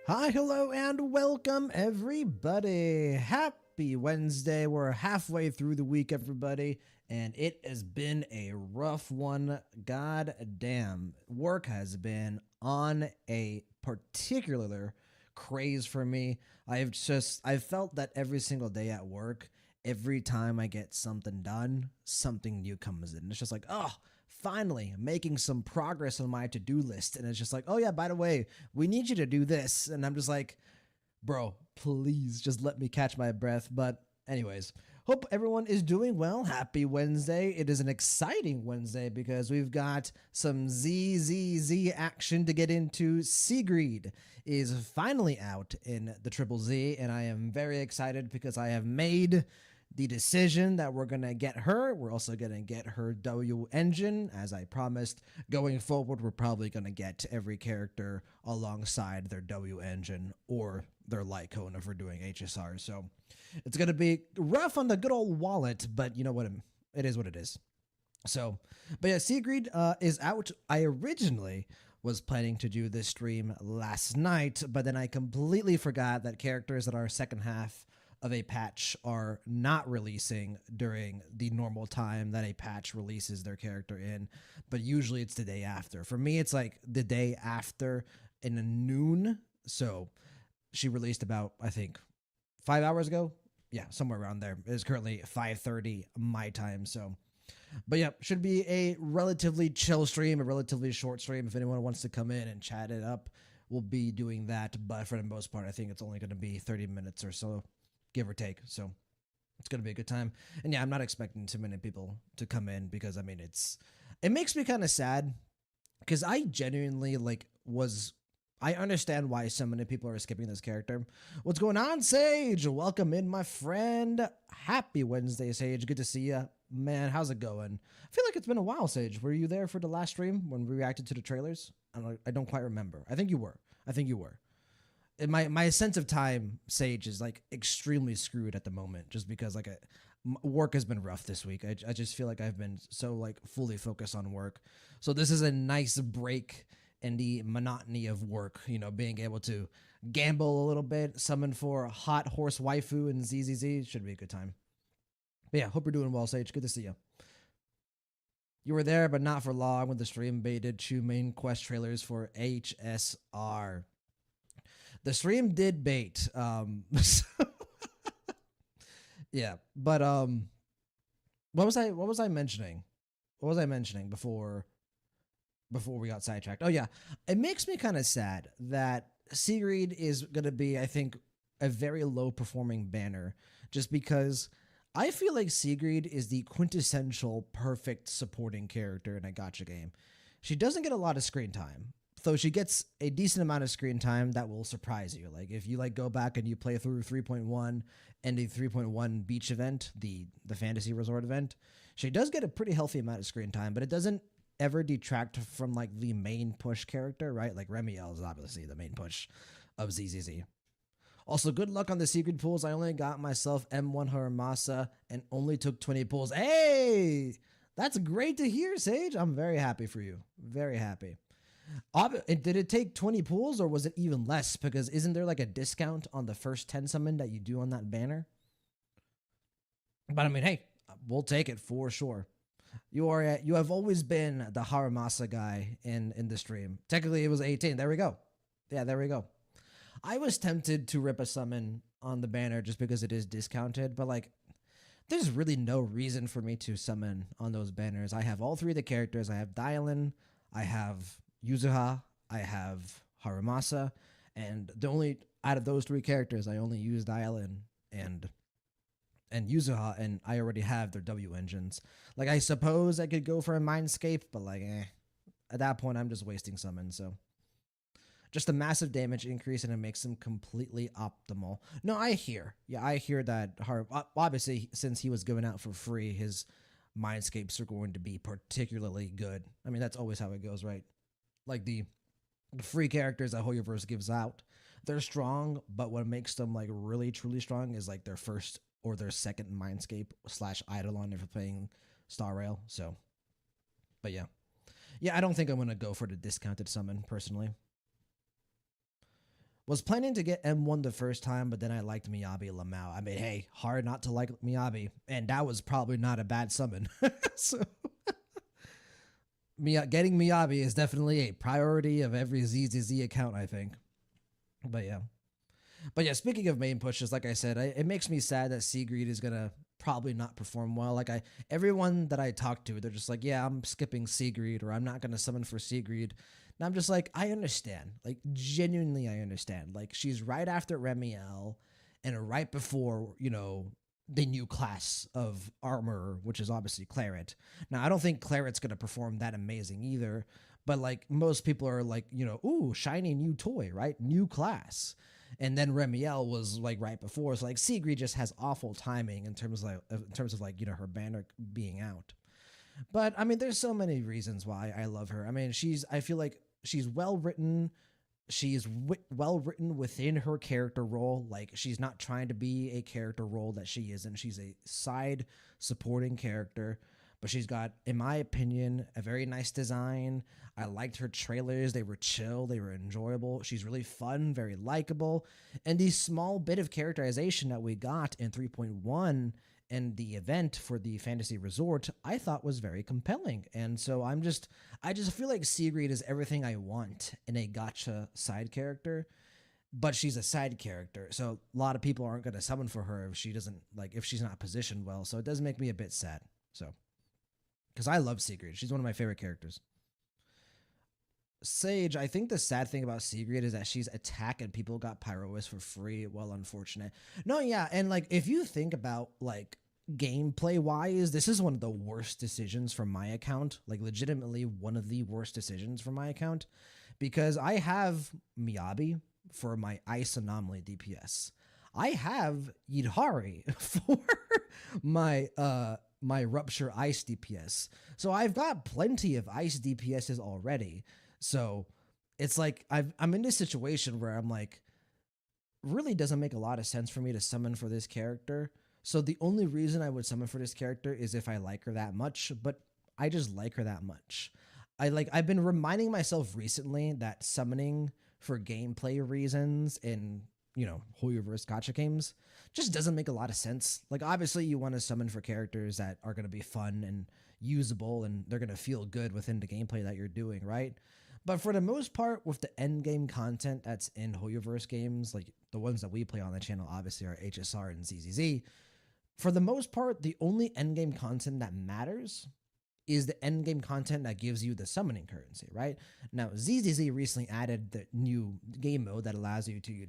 Hi, hello, and welcome, everybody. Happy Wednesday. We're halfway through the week, everybody, and it has been a rough one. God damn. Work has been on a particular craze for me. I've felt that every single day at work, every time I get something done, something new comes in. It's just like, oh, finally making some progress on my to-do list. And it's just like, oh yeah, by the way, we need you to do this. And I'm just like, bro, please just let me catch my breath. But anyways, hope everyone is doing well. Happy Wednesday. It is an exciting Wednesday because we've got some ZZZ action to get into. Sigrid is finally out in the Triple Z, and I am very excited because I have made the decision that we're going to get her. We're also going to get her W engine, as I promised. Going forward, we're probably going to get every character alongside their W engine or their light cone if we're doing HSR. So it's going to be rough on the good old wallet, but you know what? It is what it is. So, but yeah, Sigrid is out. I originally was planning to do this stream last night, but then I completely forgot that characters that are second half of a patch are not releasing during the normal time that a patch releases their character in, but usually it's the day after. For me, it's like the day after in a noon. So she released about, I think, 5 hours ago. Yeah, somewhere around there. It is currently 5:30 my time. So, but yeah, should be a relatively chill stream, a relatively short stream. If anyone wants to come in and chat it up, we'll be doing that. But for the most part, I think it's only going to be 30 minutes or so, give or take. So it's going to be a good time. And yeah, I'm not expecting too many people to come in because I mean, it makes me kind of sad because I genuinely I understand why so many people are skipping this character. What's going on, Sage? Welcome in, my friend. Happy Wednesday, Sage. Good to see you. Man, how's it going? I feel like it's been a while, Sage. Were you there for the last stream when we reacted to the trailers? I don't quite remember. I think you were. My sense of time, Sage, is like extremely screwed at the moment, just because work has been rough this week. I just feel like I've been so like fully focused on work. So this is a nice break in the monotony of work. You know, being able to gamble a little bit, summon for hot horse waifu and ZZZ should be a good time. But yeah, hope you're doing well, Sage. Good to see you. You were there, but not for long when the stream baited 2 main quest trailers for HSR. The stream did bait. Yeah, but what was I mentioning? What was I mentioning before we got sidetracked? Oh yeah, it makes me kind of sad that Sigrid is gonna be, I think, a very low performing banner, just because I feel like Sigrid is the quintessential perfect supporting character in a gacha game. She doesn't get a lot of screen time, though she gets a decent amount of screen time that will surprise you. Like if you like go back and you play through 3.1 and the 3.1 beach event, the fantasy resort event, she does get a pretty healthy amount of screen time, but it doesn't ever detract from like the main push character, right? Like Remiel is obviously the main push of ZZZ. Also, good luck on the secret pools. I only got myself M1 Haramasa and only took 20 pulls. Hey, that's great to hear, Sage. I'm very happy for you. Very happy. Did it take 20 pulls or was it even less? Because isn't there like a discount on the first 10 summon that you do on that banner? But I mean, hey, we'll take it for sure. You have always been the Haramasa guy in the stream. Technically, it was 18. There we go. Yeah, there we go. I was tempted to rip a summon on the banner just because it is discounted, but like, there's really no reason for me to summon on those banners. I have all 3 of the characters. I have Dialin, I have Yuzuha, I have Haramasa, and the only out of those 3 characters, I only use Dialin and Yuzuha, and I already have their W engines. Like, I suppose I could go for a Mindscape, but like, at that point, I'm just wasting summons, so. Just a massive damage increase, and it makes them completely optimal. No, I hear. Yeah, I hear that. Obviously, since he was going out for free, his Mindscapes are going to be particularly good. I mean, that's always how it goes, right? Like the free characters that Hoyoverse gives out, they're strong, but what makes them like really truly strong is like their first or their second Mindscape / Eidolon if you're playing Star Rail. So, but yeah, I don't think I'm gonna go for the discounted summon personally. Was planning to get M1 the first time, but then I liked Miyabi Lamau. I mean, hey, hard not to like Miyabi, and that was probably not a bad summon. So getting Miyabi is definitely a priority of every ZZZ account, I think. But yeah. But yeah, speaking of main pushes, like I said, it makes me sad that Sigrid is gonna probably not perform well. Everyone that I talk to, they're just like, yeah, I'm skipping Sigrid, or I'm not gonna summon for Sigrid. And I'm just like, I understand. Like, genuinely, I understand. Like, she's right after Remiel and right before, the new class of armor, which is obviously Claret. Now, I don't think Claret's going to perform that amazing either, but like, most people are like, ooh, shiny new toy, right? New class. And then Remiel was like right before. So like Sigrid just has awful timing in terms of like, her banner being out. But I mean, there's so many reasons why I love her. I mean, I feel like she's well written. She's well written within her character role. Like, she's not trying to be a character role that she isn't. She's a side supporting character, but she's got, in my opinion, a very nice design. I liked her trailers. They were chill. They were enjoyable. She's really fun, very likable. And the small bit of characterization that we got in 3.1 and the event for the fantasy resort, I thought was very compelling. And so I just feel like Sigrid is everything I want in a gotcha side character, but she's a side character. So a lot of people aren't going to summon for her if she's not positioned well. So it does make me a bit sad. So, because I love Sigrid. She's one of my favorite characters. Sage, I think the sad thing about Sigrid is that she's attack and people got Pyrois for free. Well, unfortunate. No, yeah, and like if you think about like gameplay wise, this is one of the worst decisions from my account. Like legitimately one of the worst decisions from my account, because I have Miyabi for my ice anomaly DPS. I have Yidhari for my rupture ice DPS. So I've got plenty of ice DPSs already. So it's like I'm in this situation where I'm like, really doesn't make a lot of sense for me to summon for this character. So the only reason I would summon for this character is if I like her that much, but I just like her that much. I've been reminding myself recently that summoning for gameplay reasons in, Hoyoverse gacha games just doesn't make a lot of sense. Like, obviously you want to summon for characters that are going to be fun and usable and they're going to feel good within the gameplay that you're doing, right? But for the most part, with the end game content that's in Hoyoverse games, like the ones that we play on the channel, obviously are HSR and ZZZ. For the most part, the only end game content that matters is the end game content that gives you the summoning currency, right? Now, ZZZ recently added the new game mode that allows you to,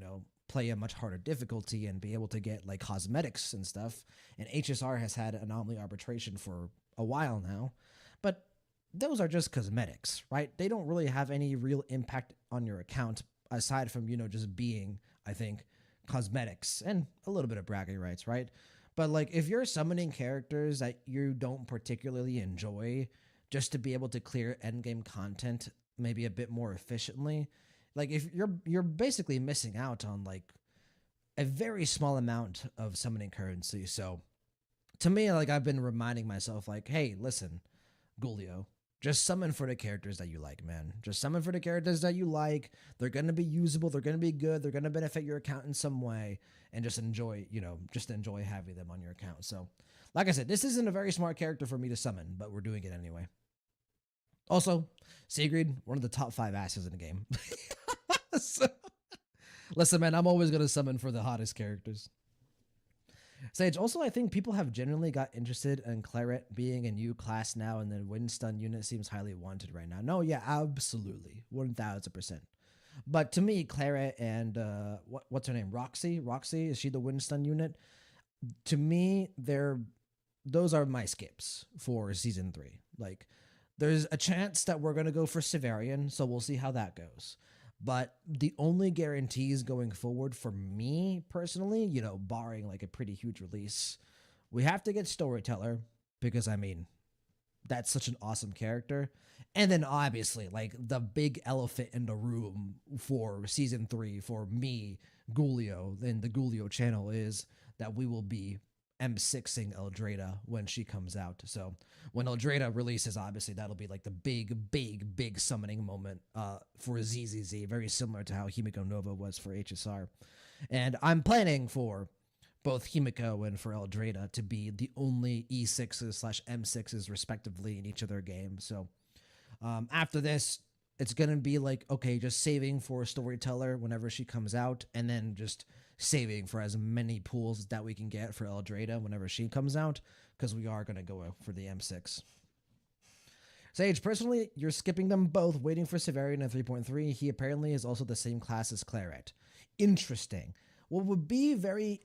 play a much harder difficulty and be able to get like cosmetics and stuff. And HSR has had anomaly arbitration for a while now, but those are just cosmetics, right? They don't really have any real impact on your account aside from, just being, I think, cosmetics and a little bit of bragging rights, right? But like if you're summoning characters that you don't particularly enjoy just to be able to clear endgame content maybe a bit more efficiently, like if you're basically missing out on like a very small amount of summoning currency. So to me, like I've been reminding myself like, hey, listen, Gulio, just summon for the characters that you like, man. Just summon for the characters that you like. They're going to be usable. They're going to be good. They're going to benefit your account in some way. And just enjoy, enjoy having them on your account. So, like I said, this isn't a very smart character for me to summon, but we're doing it anyway. Also, Sigrid, one of the top 5 asses in the game. So, listen, man, I'm always going to summon for the hottest characters. Sage, also, I think people have generally got interested in Claret being a new class now, and the wind stun unit seems highly wanted right now. No, yeah, absolutely. 1000%. But to me, Claret and, what's her name? Roxy? Roxy, is she the wind stun unit? To me, those are my skips for season 3. Like, there's a chance that we're going to go for Severian, so we'll see how that goes. But the only guarantees going forward for me personally, barring like a pretty huge release, we have to get Storyteller because, I mean, that's such an awesome character. And then obviously, like the big elephant in the room for season 3 for me, Gulio, and the Gulio channel is that we will be M6ing Eldrada when she comes out. So when Eldrada releases, obviously that'll be like the big summoning moment for ZZZ, very similar to how Himiko Nova was for HSR. And I'm planning for both Himiko and for Eldrada to be the only E6s slash M6s respectively in each of their games. So after this, it's going to be like, okay, just saving for Storyteller whenever she comes out, and then just saving for as many pools that we can get for Eldrada whenever she comes out, because we are going to go for the M6. Sage, personally, you're skipping them both, waiting for Severian at 3.3. He apparently is also the same class as Claret. Interesting. What would be very...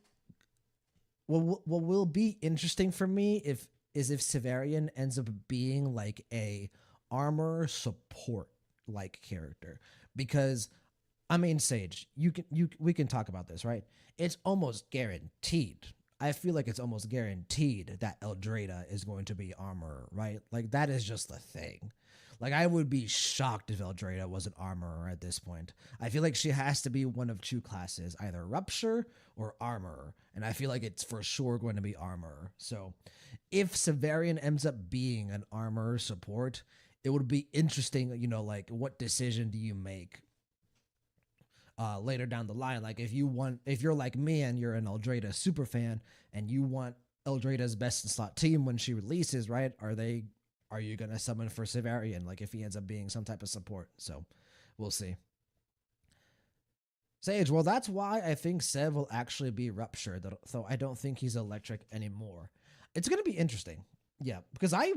What will be interesting for me if Severian ends up being like a armor support like character, because I mean, Sage, we can talk about this, right? It's almost guaranteed. I feel like it's almost guaranteed that Eldrada is going to be armor, right? Like that is just the thing. Like I would be shocked if Eldrada was an armorer at this point. I feel like she has to be one of two classes, either Rupture or Armorer, and I feel like it's for sure going to be Armorer. So if Severian ends up being an armorer support, it would be interesting, you know, like what decision do you make later down the line? Like if you're like me and you're an Eldrada super fan and you want Eldrada's best in slot team when she releases, right? Are you gonna summon for Severian, like if he ends up being some type of support? So we'll see. Sage, well, that's why I think Sev will actually be Rupture, though I don't think he's electric anymore. It's gonna be interesting. Yeah, because I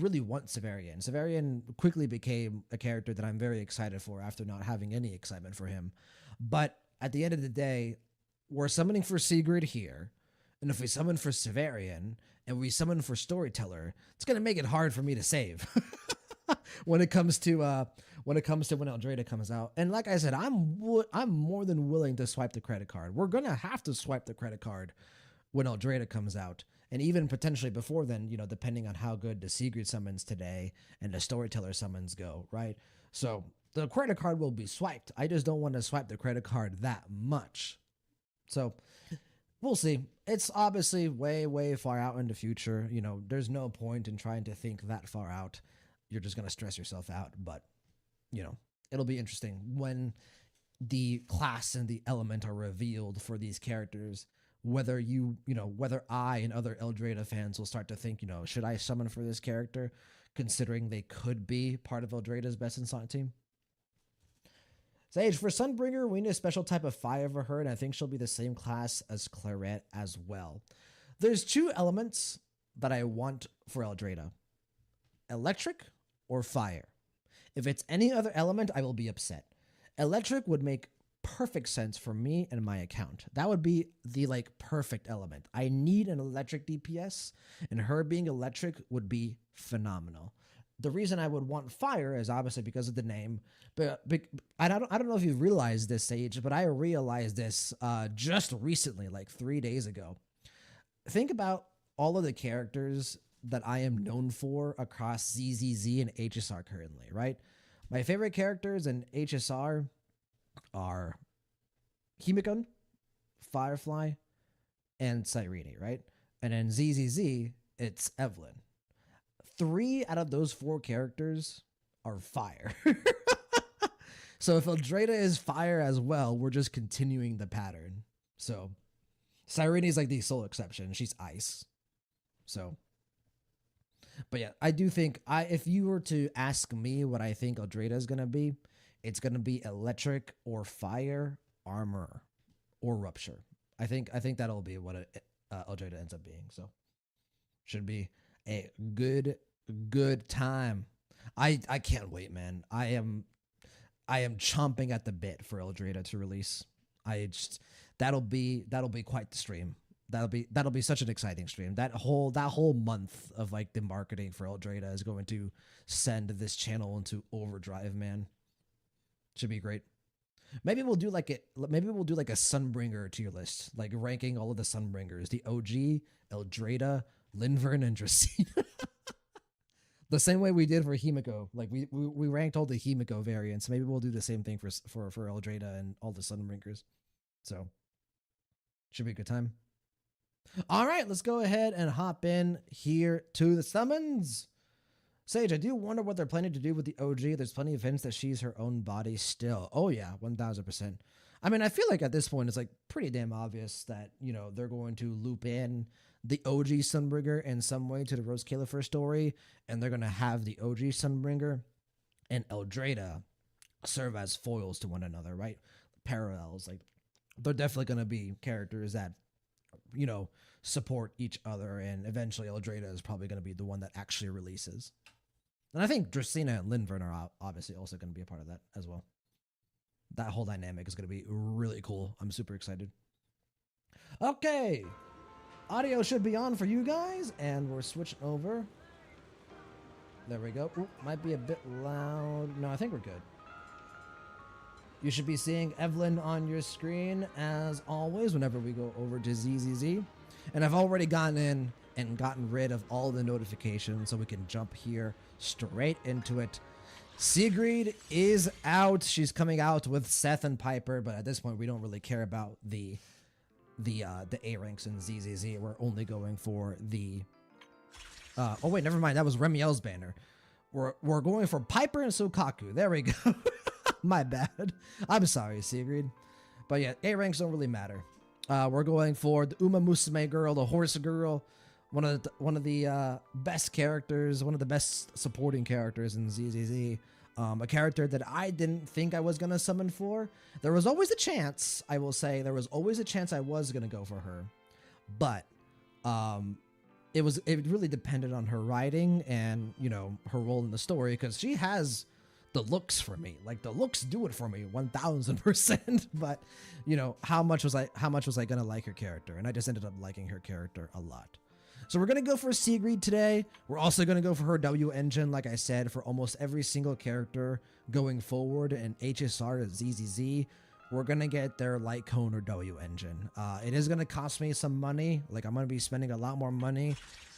really want Severian. Severian quickly became a character that I'm very excited for after not having any excitement for him. But at the end of the day, we're summoning for Sigrid here, and if we summon for Severian and we summon for Storyteller, it's gonna make it hard for me to save when it comes to when Eldrada comes out. And like I said, I'm more than willing to swipe the credit card. We're gonna have to swipe the credit card when Eldrada comes out. And even potentially before then, you know, depending on how good the Sigrid summons today and the Storyteller summons go, right? So the credit card will be swiped. I just don't want to swipe the credit card that much. So we'll see. It's obviously way far out in the future. You know, there's no point in trying to think that far out. You're just going to stress yourself out. But, you know, it'll be interesting when the class and the element are revealed for these characters, whether whether I and other Eldrada fans will start to think, you know, should I summon for this character, considering they could be part of Eldrada's best in slot team. Sage, for Sunbringer, we need a special type of fire for her, and I think she'll be the same class as Claret as well. There's two elements that I want for Eldrada: electric or fire. If it's any other element, I will be upset. Electric would make perfect sense for me and my account. That would be the like perfect element. I need an electric DPS, and her being electric would be phenomenal. The reason I would want fire is obviously because of the name, but I don't know if you've realized this, Sage, but I realized this just recently, like 3 days ago. Think about all of the characters that I am known for across ZZZ and HSR currently, right? My favorite characters in HSR are Himiko, Firefly, and Cyrene, right? And in ZZZ, it's Evelyn. 3 out of those 4 characters are fire. So if Eldrada is fire as well, we're just continuing the pattern. So Cyrene is like the sole exception. She's ice. So, but yeah, I do think if you were to ask me what I think Eldrada is going to be, it's going to be electric or fire, armor, or rupture. I think that'll be what Eldrada ends up being. So should be a good time. I can't wait, man. I am chomping at the bit for Eldrada to release. That'll be quite the stream. That'll be such an exciting stream. That whole month of like the marketing for Eldrada is going to send this channel into overdrive, man. Should be great. Maybe we'll do like a Sunbringer tier list, like ranking all of the Sunbringers, the OG, Eldrada, Linvern, and Dracaena. The same way we did for Himiko. Like we ranked all the Himiko variants. Maybe we'll do the same thing for Eldrada and all the Sunbringers. So should be a good time. All right, let's go ahead and hop in here to the summons. Sage, I do wonder what they're planning to do with the OG. There's plenty of hints that she's her own body still. Oh yeah, 1000%. I mean, I feel like at this point it's like pretty damn obvious that, they're going to loop in the OG Sunbringer in some way to the Rose Califer story, and they're going to have the OG Sunbringer and Eldrada serve as foils to one another, right? Parallels. Like, they're definitely going to be characters that, support each other, and eventually Eldrada is probably going to be the one that actually releases. And I think Dracaena and Linvern are obviously also going to be a part of that as well. That whole dynamic is going to be really cool. I'm super excited. Okay. Audio should be on for you guys, and we're switching over. There we go. Ooh, might be a bit loud. No, I think we're good. You should be seeing Evelyn on your screen, as always, whenever we go over to ZZZ. And I've already gone in and gotten rid of all the notifications so we can jump here straight into it. Sigrid is out. She's coming out with Seth and Piper, but at this point we don't really care about the A ranks in ZZZ. We're only going for the oh wait, never mind, that was Remiel's banner. We're going for Piper and Sokaku. There we go. My bad. I'm sorry, Sigrid. But yeah, A ranks don't really matter. We're going for the Umamusume girl, the horse girl, one of the best characters, one of the best supporting characters in ZZZ. A character that I didn't think I was gonna summon for. There was always a chance, I will say, there was always a chance I was gonna go for her, but it really depended on her writing and her role in the story, because she has the looks for me. Like, the looks do it for me 1000%. But how much was I gonna like her character? And I just ended up liking her character a lot. So we're gonna go for Sigrid today. We're also gonna go for her W engine, like I said, for almost every single character going forward in HSR and ZZZ. We're gonna get their light cone or W engine. It is gonna cost me some money. Like, I'm gonna be spending a lot more money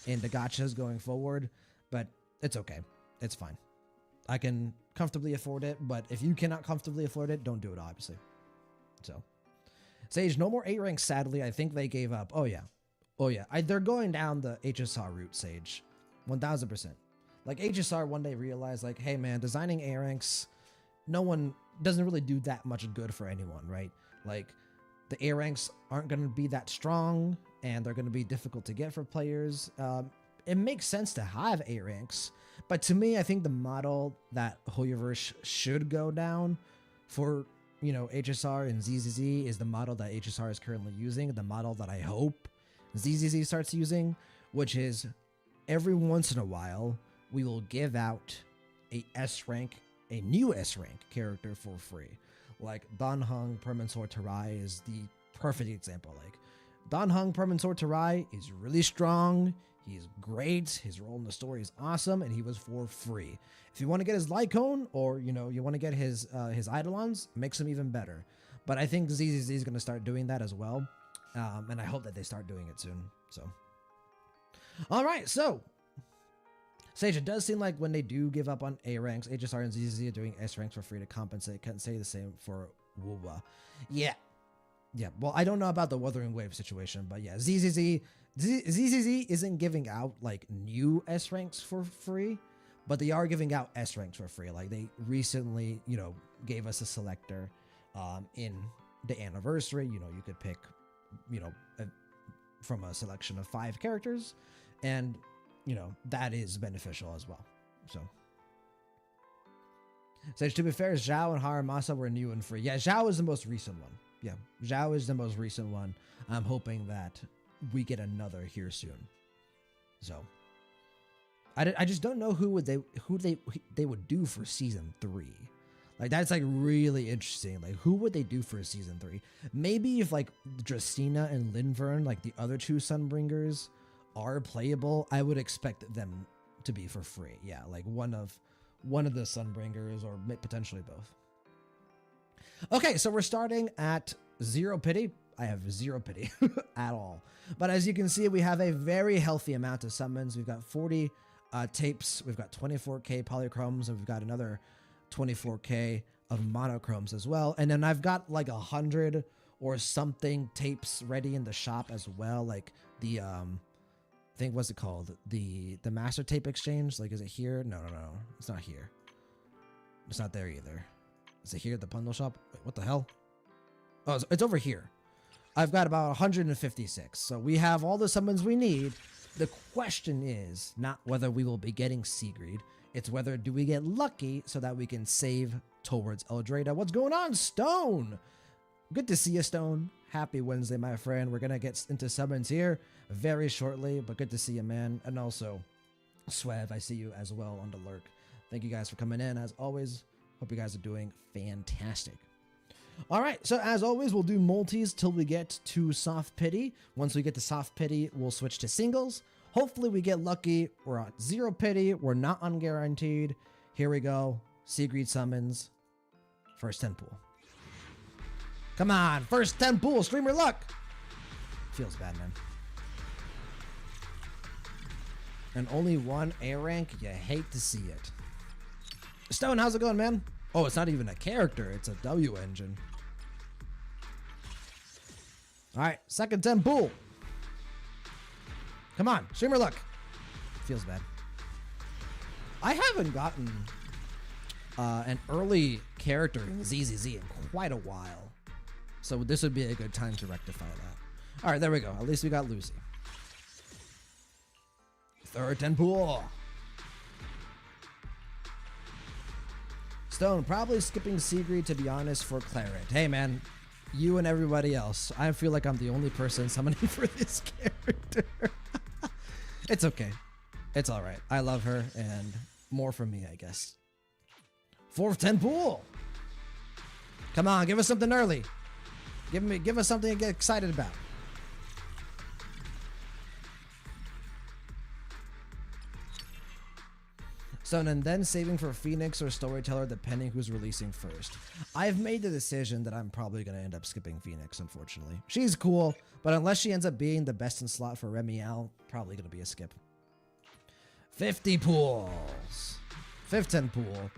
in the gachas going forward, but it's okay. It's fine. I can comfortably afford it, but if you cannot comfortably afford it, don't do it, obviously. So, Sage, no more A ranks, sadly. I think they gave up. Oh yeah. They're going down the HSR route, Sage. 1000%. Like, HSR one day realized, like, hey man, designing A ranks, no one doesn't really do that much good for anyone, right? Like, the A ranks aren't going to be that strong, and they're going to be difficult to get for players. It makes sense to have A ranks, but to me, I think the model that Hoyoverse should go down for, HSR and ZZZ is the model that HSR is currently using, the model that I hope ZZZ starts using, which is every once in a while, we will give out a new S rank character for free. Like, Danheng Permansor Tarai is the perfect example. Like, Danheng Permansor Tarai is really strong. He's great. His role in the story is awesome, and he was for free. If you want to get his Lycone, or you want to get his Eidolons, makes him even better. But I think ZZZ is going to start doing that as well, and I hope that they start doing it soon. So, all right. So, Sage, it does seem like when they do give up on A ranks, HSR and ZZZ are doing S ranks for free to compensate. Can't say the same for Wuwa. Yeah. Well, I don't know about the Wuthering Wave situation, but yeah, ZZZ isn't giving out like new S ranks for free, but they are giving out S ranks for free. Like, they recently, gave us a selector in the anniversary. You could pick, from a selection of 5 characters, and that is beneficial as well. So, to be fair, Zhao and Haramasa were new and free. Yeah, Zhao is the most recent one. Yeah, Zhao is the most recent one. I'm hoping that we get another here soon. So, I just don't know who they would do for season 3. Like, that's like really interesting. Like, who would they do for season 3? Maybe if like Dracaena and Linvern, like the other 2 Sunbringers, are playable, I would expect them to be for free. Yeah, like one of the Sunbringers, or potentially both. Okay, so we're starting at 0 pity. I have 0 pity at all. But as you can see, we have a very healthy amount of summons. We've got 40 tapes. We've got 24k polychromes, and we've got another 24k of monochromes as well. And then I've got like 100 or something tapes ready in the shop as well, like think, what's it called? The master tape exchange. Like, is it here? No, it's not here. It's not there either. Is it here at the bundle shop? Wait, what the hell? Oh, it's over here. I've got about 156. So we have all the summons we need. The question is not whether we will be getting Sigrid. It's whether do we get lucky so that we can save towards Eldrada. What's going on, Stone? Good to see you, Stone. Happy Wednesday, my friend. We're going to get into summons here very shortly, but good to see you, man. And also, Swev, I see you as well on the lurk. Thank you guys for coming in. As always, hope you guys are doing fantastic. All right, so as always, we'll do multis till we get to Soft Pity. Once we get to Soft Pity, we'll switch to singles. Hopefully we get lucky. We're at 0 pity. We're not unguaranteed. Here we go. Sigrid summons. First 10 pool. Come on, first 10 pool, streamer luck. Feels bad, man. And only one A rank, you hate to see it. Stone, how's it going, man? Oh, it's not even a character, it's a W engine. All right, second 10 pool. Come on, streamer luck. Feels bad. I haven't gotten an early character in ZZZ in quite a while. So this would be a good time to rectify that. All right, there we go. At least we got Lucy. Third 10 pool. Stone, probably skipping Sigrid to be honest for Claret. Hey man, you and everybody else. I feel like I'm the only person summoning for this character. It's okay. It's all right. I love her and more from me, I guess. Fourth 10 pool. Come on, give us something early. Give us something to get excited about. So and then saving for Phoenix or Storyteller depending who's releasing first. I've made the decision that I'm probably going to end up skipping Phoenix, unfortunately. She's cool, but unless she ends up being the best in slot for Remiel, probably going to be a skip. 50 pools. Fifth 10 pool.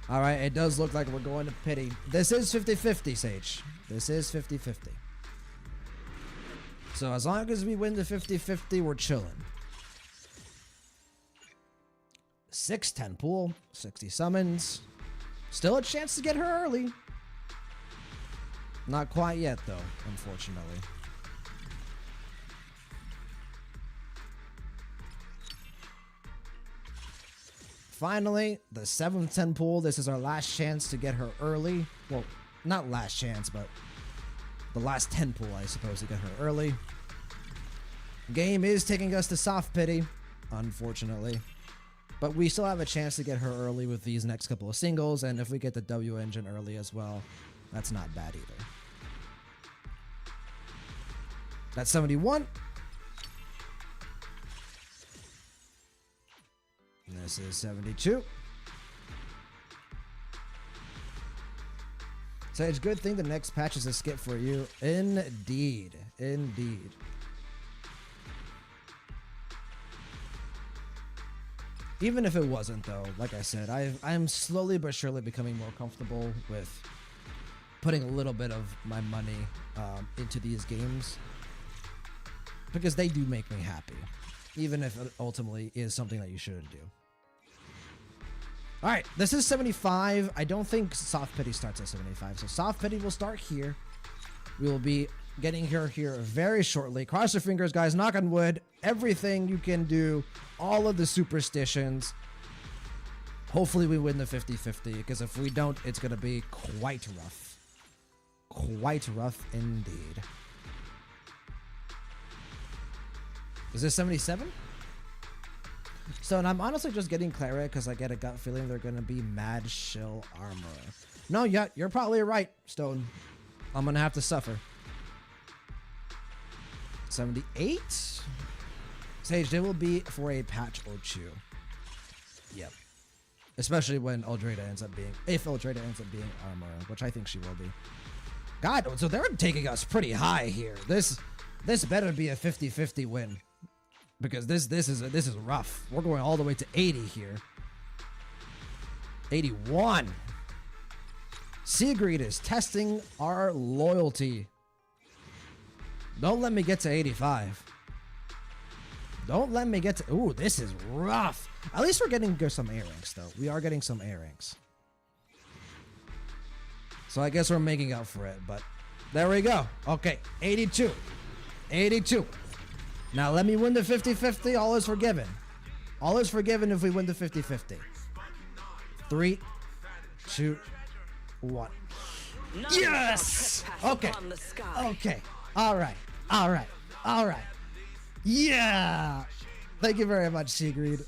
All right, it does look like we're going to pity. This is 50-50, Sage. This is 50-50. So as long as we win the 50-50, we're chilling. 6-10 pool, 60 summons. Still a chance to get her early. Not quite yet, though, unfortunately. Finally, the 7th 10 pool. This is our last chance to get her early. Well, not last chance, but the last 10 pool, I suppose, to get her early. Game is taking us to Soft Pity, unfortunately. But we still have a chance to get her early with these next couple of singles, and if we get the W engine early as well, that's not bad either. That's 71. And this is 72. So it's a good thing the next patch is a skip for you. Indeed. Indeed. Even if it wasn't, though, like I said, I'm slowly but surely becoming more comfortable with putting a little bit of my money into these games because they do make me happy, even if it ultimately is something that you shouldn't do. All right, this is 75. I don't think Soft Pity starts at 75, so Soft Pity will start here. We will be getting her here very shortly. Cross your fingers, guys. Knock on wood. Everything you can do. All of the superstitions. Hopefully we win the 50-50, because if we don't, it's going to be quite rough. Quite rough indeed. Is this 77? So, and I'm honestly just getting Clara because I get a gut feeling they're going to be Mad Shill Armor. No, yeah, you're probably right, Stone. I'm going to have to suffer. 78? Sage, they will be for a patch or two. Yep. Especially when Eldrada ends up being, if Eldrada ends up being Armor, which I think she will be. God, so they're taking us pretty high here. This better be a 50-50 win. Because this is rough. We're going all the way to 80 here. 81. Sigrid is testing our loyalty. Don't let me get to 85. Don't let me get to... Ooh, this is rough. At least we're getting some A ranks, though. We are getting some A ranks. So I guess we're making up for it, but there we go. Okay, 82. 82. Now let me win the 50-50. All is forgiven. All is forgiven if we win the 50-50. 3, 2, 1. Yes! Okay. Okay. All right. All right. All right. Yeah! Thank you very much, Sigrid.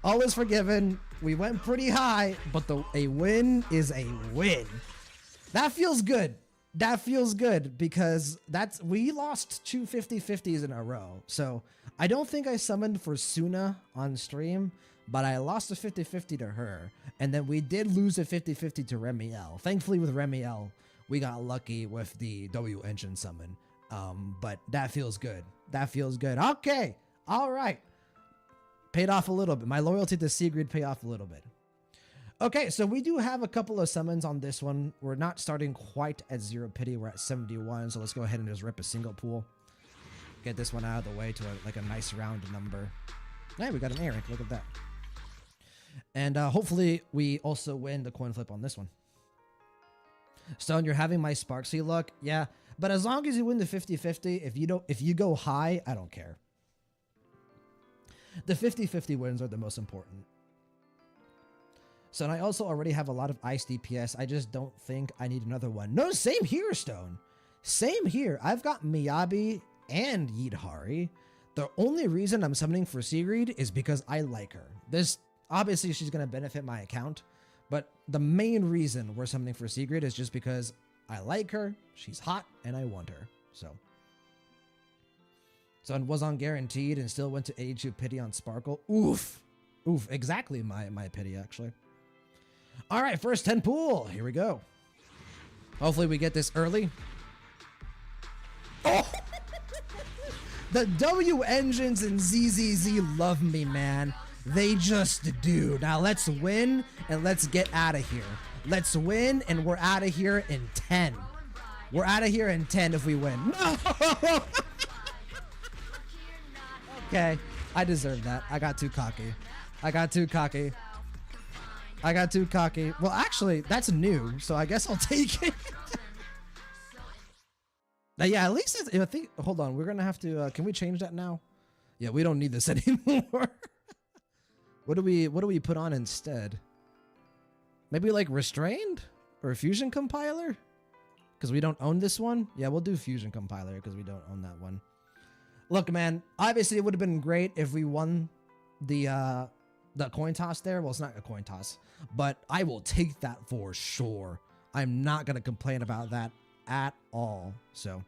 All is forgiven. We went pretty high, but a win is a win. That feels good. That feels good because we lost 2 50-50s in a row. So I don't think I summoned for Suna on stream, but I lost a 50-50 to her. And then we did lose a 50-50 to Remiel. Thankfully with Remiel, we got lucky with the W engine summon. But that feels good. That feels good. Okay. All right. Paid off a little bit. My loyalty to Sigrid paid off a little bit. Okay, so we do have a couple of summons on this one. We're not starting quite at 0 pity. We're at 71, so let's go ahead and just rip a single pool. Get this one out of the way to a nice round number. Hey, we got an A rank. Look at that. And hopefully we also win the coin flip on this one. Stone, you're having my Sparksy luck. Yeah, but as long as you win the 50-50, if you go high, I don't care. The 50-50 wins are the most important. So, and I also already have a lot of ice DPS. I just don't think I need another one. No, same here, Stone. Same here. I've got Miyabi and Yidhari. The only reason I'm summoning for Sigrid is because I like her. Obviously, she's going to benefit my account. But the main reason we're summoning for Sigrid is just because I like her, she's hot, and I want her. So it was on guaranteed and still went to 82 pity on Sparkle. Oof. Oof. Exactly my pity, actually. All right, first 10 pool. Here we go. Hopefully we get this early. Oh! The W engines and ZZZ love me, man. They just do. Now let's win and let's get out of here. Let's win and we're out of here in 10. We're out of here in 10 if we win. No! Okay, I deserve that. I got too cocky. I got too cocky. I got too cocky. Well, actually, that's new, so I guess I'll take it. Now, yeah, at least I think. Hold on, we're gonna have to. Can we change that now? Yeah, we don't need this anymore. What do we put on instead? Maybe like restrained or fusion compiler, because we don't own this one. Yeah, we'll do fusion compiler because we don't own that one. Look, man. Obviously, it would have been great if we won the coin toss there. Well, it's not a coin toss, but I will take that for sure. I'm not going to complain about that at all. So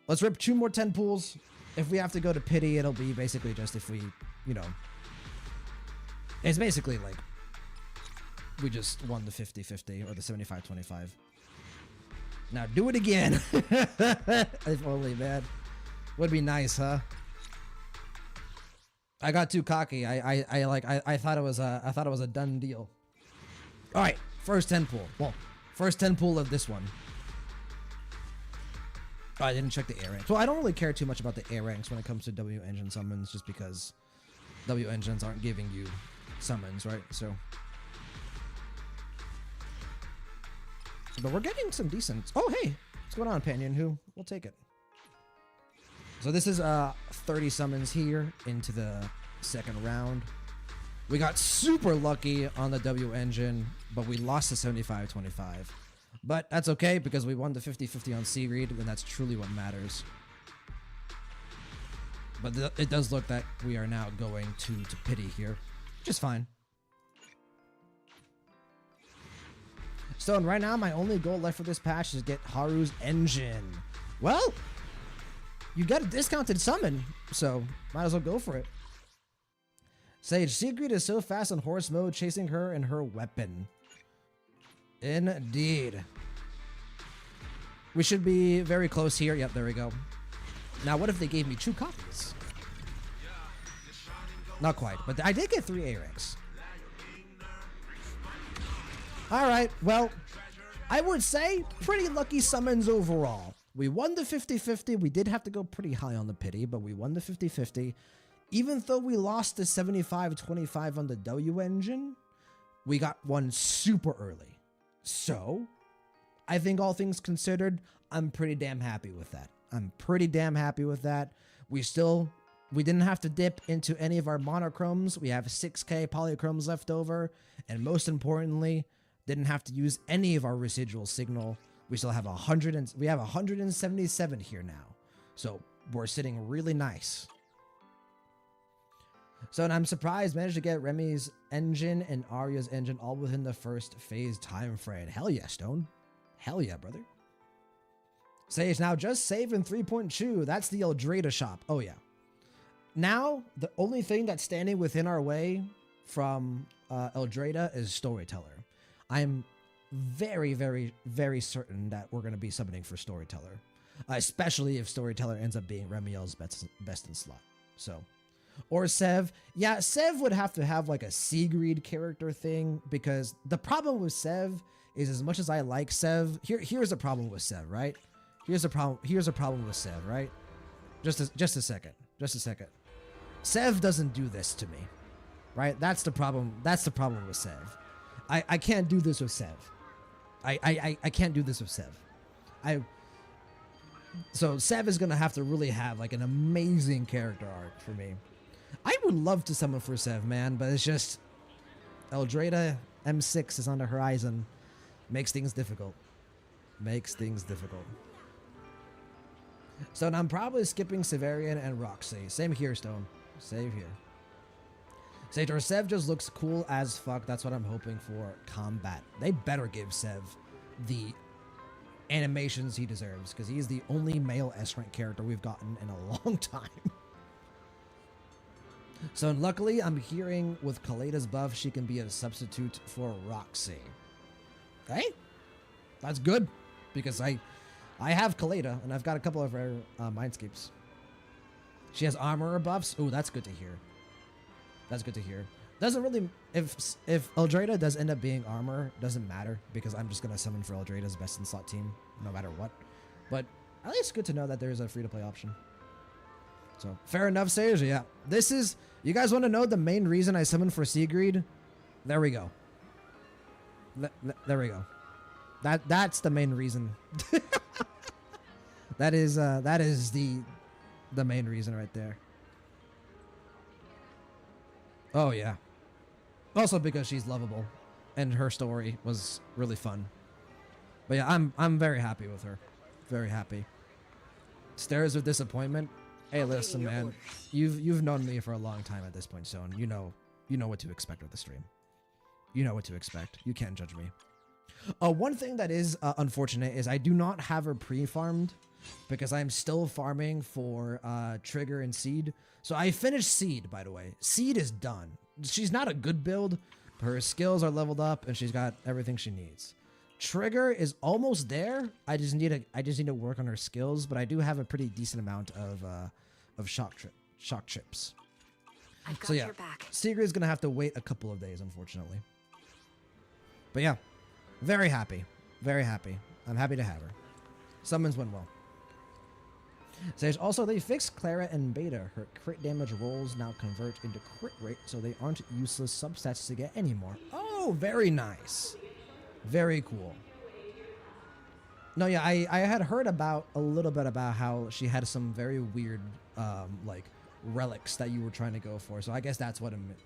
let's rip 2 more 10 pools. If we have to go to pity, it'll be basically just if we, it's basically like we just won the 50-50 or the 75-25. Now do it again. If only, man. Would be nice, huh? I got too cocky. I thought it was a done deal. All right, first 10 pool. Well, first 10 pool of this one. Oh, I didn't check the A ranks. Well, I don't really care too much about the A ranks when it comes to W engine summons, just because W engines aren't giving you summons, right? So, but we're getting some decent. Oh, hey, what's going on, Panion? We'll take it. So this is 30 summons here into the second round. We got super lucky on the W engine, but we lost the 75-25. But that's okay because we won the 50-50 on Sigrid, and that's truly what matters. But it does look that we are now going to pity here, which is fine. So right now, my only goal left for this patch is get Haru's engine. Well, you get a discounted summon, so might as well go for it. Sage, Sigrid is so fast on horse mode, chasing her and her weapon. Indeed. We should be very close here. Yep, there we go. Now, what if they gave me 2 copies? Not quite, but I did get 3 A ranks. All right, well, I would say pretty lucky summons overall. We won the 50-50. We did have to go pretty high on the pity, but we won the 50-50. Even though we lost the 75-25 on the W engine, we got one super early. So, I think all things considered, I'm pretty damn happy with that. We didn't have to dip into any of our monochromes. We have 6K polychromes left over. And most importantly, didn't have to use any of our residual signal. We still have 177 here now. So we're sitting really nice. So, and I'm surprised managed to get Remy's engine and Arya's engine all within the first phase time frame. Hell yeah, Stone. Hell yeah, brother. Sage, now just save in 3.2. That's the Eldrada shop. Oh yeah. Now, the only thing that's standing within our way from Eldrada is Storyteller. I'm very, very, very certain that we're going to be summoning for Storyteller. Especially if Storyteller ends up being Remiel's best in slot. So, or Sev. Yeah, Sev would have to have like a Sigrid character thing, because the problem with Sev is, as much as I like Sev, here's a problem with Sev, right? Here's a problem with Sev, right? Just a second. Sev doesn't do this to me, right? That's the problem. That's the problem with Sev. I can't do this with Sev. I can't do this with Sev. So Sev is gonna have to really have like an amazing character arc for me. I would love to summon for Sev, man, but it's just Eldrada M6 is on the horizon. Makes things difficult. So now I'm probably skipping Severian and Roxy. Same here, Stone. Save here. Sator, Sev just looks cool as fuck. That's what I'm hoping for combat. They better give Sev the animations he deserves, because he's the only male S-rank character we've gotten in a long time. So luckily, I'm hearing with Kaleda's buff, she can be a substitute for Roxy. Okay? That's good, because I have Kaleda, and I've got a couple of her Mindscapes. She has armor buffs. Oh, that's good to hear. Doesn't really... If Eldrada does end up being armor, doesn't matter, because I'm just going to summon for Eldrada's best in slot team, no matter what. But at least good to know that there's a free-to-play option. So, fair enough, Sage. Yeah. This is... You guys want to know the main reason I summoned for Sigrid? There we go. There we go. That's the main reason. that is the main reason right there. Oh yeah. Also because she's lovable, and her story was really fun. But yeah, I'm very happy with her. Very happy. Stares of disappointment. Hey, listen, man. You've known me for a long time at this point, so you know what to expect with the stream. You know what to expect. You can't judge me. One thing that is unfortunate is I do not have her pre-farmed, because I'm still farming for Trigger and Seed. So I finished Seed, by the way. Seed is done. She's not a good build, but her skills are leveled up and she's got everything she needs. Trigger is almost there. I just need to work on her skills, but I do have a pretty decent amount of shock chips. I've got So yeah, your back. Sigrid is gonna have to wait a couple of days, unfortunately. But yeah, very happy. Very happy. I'm happy to have her. Summons went well. Sage, also, they fixed Clara and Beta. Her crit damage rolls now convert into crit rate, so they aren't useless substats to get anymore. Oh, very nice. Very cool. No, yeah, I had heard a little bit about how she had some very weird, like, relics that you were trying to go for. So I guess that's what it meant.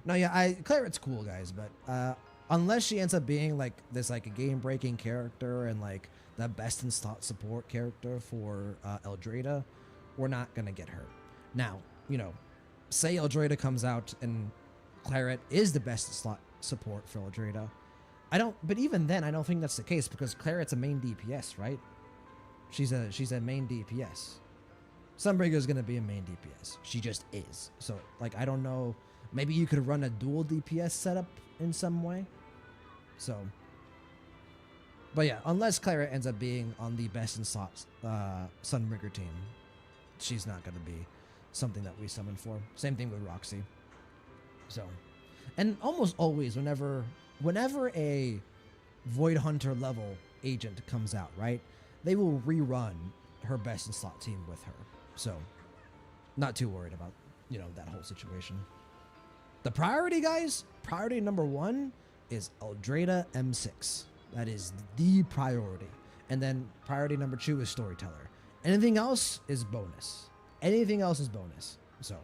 No, yeah, Claret's cool, guys, but unless she ends up being like this, like a game-breaking character and like the best in slot support character for Eldrada, we're not gonna get her. Now, you know, say Eldrada comes out and Claret is the best in slot support for Eldrada. But even then, I don't think that's the case, because Claret's a main DPS, right? She's a main DPS. Sunbreaker's gonna be a main DPS. She just is. So, like, I don't know. Maybe you could run a dual DPS setup in some way. So, but yeah, unless Clara ends up being on the best in slot Sunbreaker team, she's not gonna be something that we summon for. Same thing with Roxy. So, and almost always, whenever a Void Hunter level agent comes out, right, they will rerun her best in slot team with her. So, not too worried about, that whole situation. The priority, guys, priority number one is Eldrada M6. That is the priority. And then priority number two is Storyteller. Anything else is bonus. Anything else is bonus. So,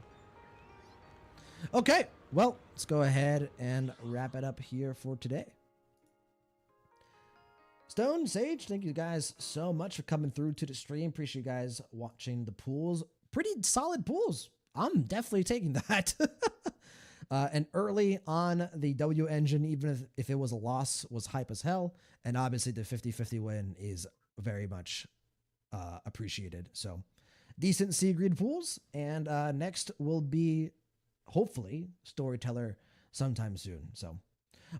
okay, well, let's go ahead and wrap it up here for today. Stone, Sage, thank you guys so much for coming through to the stream. Appreciate you guys watching the pools. Pretty solid pools. I'm definitely taking that. And early on, the W engine, even if it was a loss, was hype as hell. And obviously the 50-50 win is very much appreciated. So decent Sigrid pools. And next will be, hopefully, Storyteller sometime soon. So,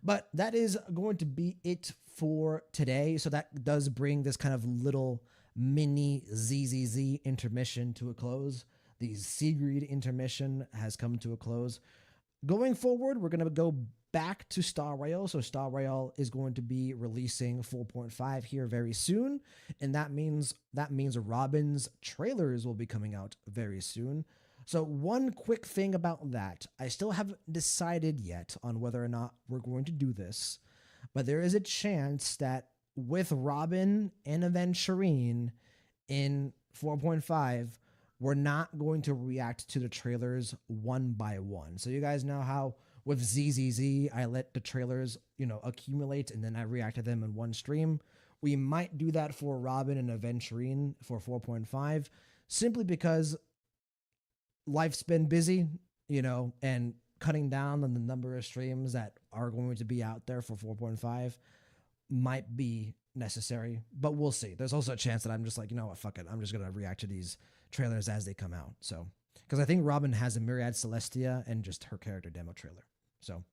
but that is going to be it for today. So that does bring this kind of little mini ZZZ intermission to a close. The Sigrid intermission has come to a close. Going forward, we're going to go back to Star Rail. So Star Rail is going to be releasing 4.5 here very soon. And that means Robin's trailers will be coming out very soon. So one quick thing about that, I still haven't decided yet on whether or not we're going to do this, but there is a chance that with Robin and Aventurine in 4.5, we're not going to react to the trailers one by one. So you guys know how with ZZZ, I let the trailers, accumulate and then I react to them in one stream. We might do that for Robin and Aventurine for 4.5, simply because life's been busy, and cutting down on the number of streams that are going to be out there for 4.5 might be necessary, but we'll see. There's also a chance that I'm just like, you know what, fuck it. I'm just going to react to these trailers as they come out. So, because I think Robin has a Myriad Celestia and just her character demo trailer. So,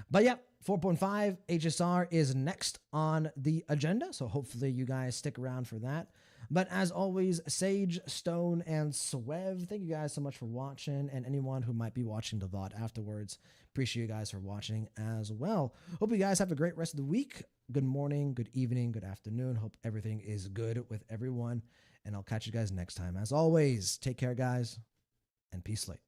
but yeah, 4.5 HSR is next on the agenda. So hopefully you guys stick around for that. But as always, Sage, Stone, and Swev, thank you guys so much for watching, and anyone who might be watching the VOD afterwards, appreciate you guys for watching as well. Hope you guys have a great rest of the week. Good morning, good evening, good afternoon. Hope everything is good with everyone, and I'll catch you guys next time. As always, take care, guys, and peace late.